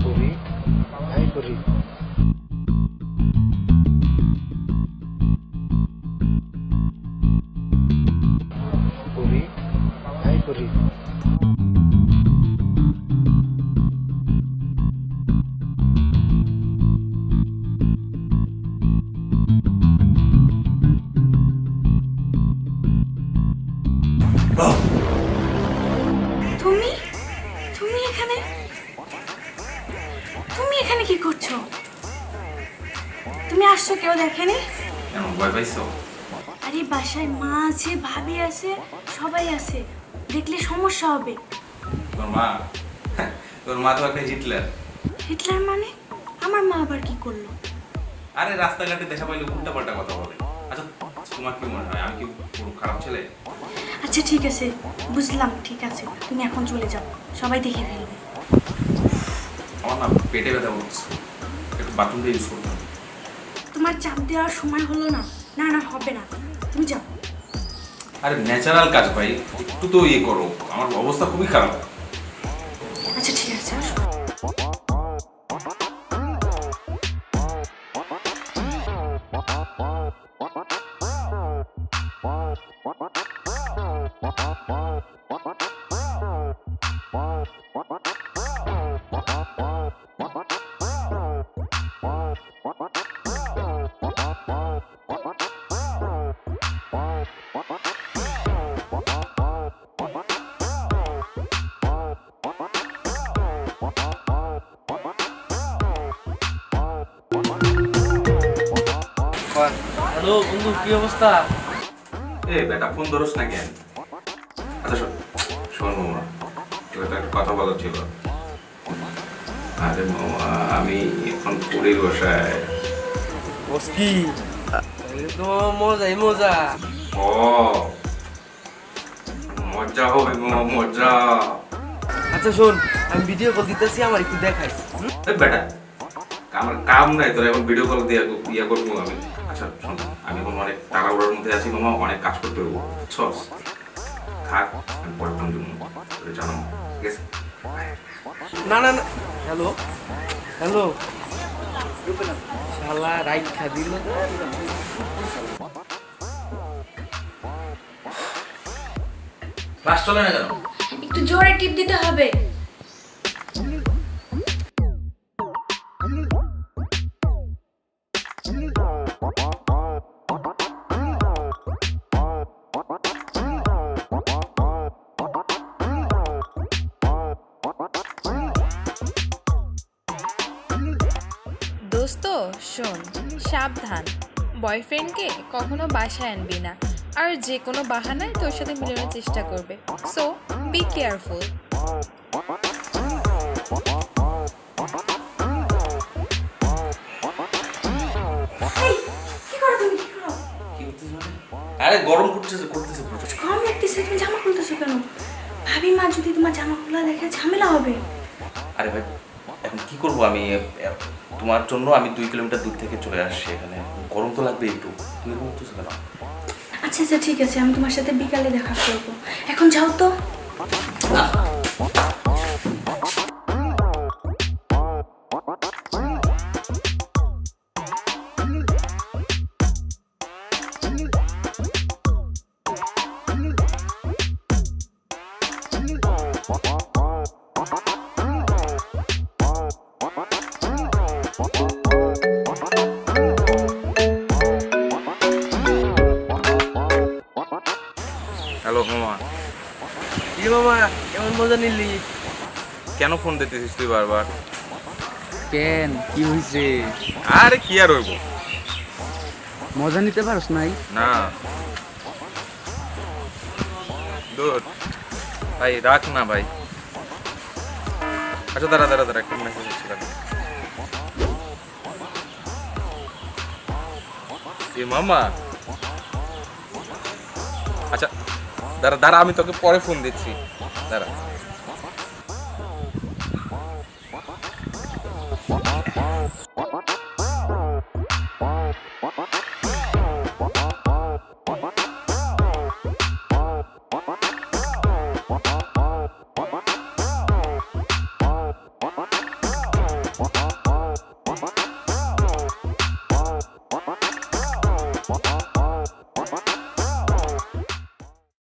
করি তাই করি। করি তাই করি। তুমি তুমি এখানে তুমি এখানে কি করছো? তুমি আসছো, কেউ দেখেনি? কেন ভয় পাইছো? আরে বাসায় মা আছে, ভাবি আছে, সবাই আছে, দেখলে সমস্যা হবে। তোর মা তোর মা তো একটা হিটলার। হিটলার মানে? আমার মা আবার কি করলো? আরে রাস্তাঘাটে দেখা পাইলে উল্টা পাল্টা কথা বলে। আচ্ছা তোমার কি মনে হয় আমি কি পুরো খারাপ ছেলে? আচ্ছা ঠিক আছে, বুঝলাম, ঠিক আছে, তুমি এখন চলে যাও, সবাই দেখে ফেলবে। আমার না পেটে ব্যথা করছে, একটু বাথরুমটা ইউজ করতাম। তোমার চাপ দেওয়ার সময় হলো না। না না, হবে না, তুমি যাও। আরে ন্যাচারাল কাজ ভাই, একটু তো ইয়ে করো, আমার অবস্থা খুবই খারাপ। আচ্ছা ঠিক আছে, আসো। হ্যালো বন্ধু, কি অবস্থা? এ বেটা ফোন ধরোস না কেন? আচ্ছা শোন শোন মামা, তোর একটা কথা বলার ছিল। আরে মামা, আমি এখন পুরীর বসায়। বস কি? তাহলে তো মজাই মজা। ও মজা হবে মামা, মজা। আচ্ছা শোন, আমি ভিডিও কল দিতেছি, আমার একটু দেখাই। এই বেটা, আমার কাম নাই তোর এখন ভিডিও কল দিয়ে ইয়া করবো আমি। আচ্ছা শোন, আমি এখন অনেক তাড়াহুড়োর মধ্যে আছি মামা, অনেক কাজ করতে হবো, বুঝছস? থাক, আমি পরে ফোন দিব, তোরে জানাবো, ঠিক আছে? না না না, হ্যালো হ্যালো, শালা রাইট খা দিল। ক্লাস চলে না কেন? একটু জোরে টিপ দিতে হবে। দোস্ত শোন, সাবধান, বয়ফ্রেন্ডকে কখনো বাসায় আনবি না, আর যে কোনো বাহানায় তোর সাথে মিলানোর চেষ্টা করবে, সো বি কেয়ারফুল। এই, কি করো তুমি, কি করো? কি করতেছিস মানে? আরে গরম করতেছে করতেছে প্রচুর। গরম লাগতেছে, তুমি জামা খুলতেছো কেন? ভাবি মা যদি তোমার জামা খোলা দেখে ঝামেলা হবে। আরে ভাই এখন কি করবো আমি, তোমার জন্য আমি 2 কিলোমিটার দূর থেকে চলে আসছি এখানে, গরম তো লাগবে একটু, তুই এরকম করতেছো কেন? আচ্ছা আচ্ছা ঠিক আছে, আমি তোমার সাথে বিকালে দেখা করবো, এখন যাও তো। হ্যালো মামা। কি মামা, কেমন মজা নিলি? কেন ফোন দিতেছিস তুই বারবার? কেন, কি হয়েছে? আরে কি আর হইব, মজা নিতে পারস নাই? না দূর ভাই, রাখ না ভাই। আচ্ছা দাঁড়া দাঁড়া দাঁড়া, একটা মেসেজ হচ্ছে দাঁড়া। এ মামা, আচ্ছা দাঁড়া দাঁড়া, আমি তোকে পরে ফোন দিচ্ছি, দাঁড়া।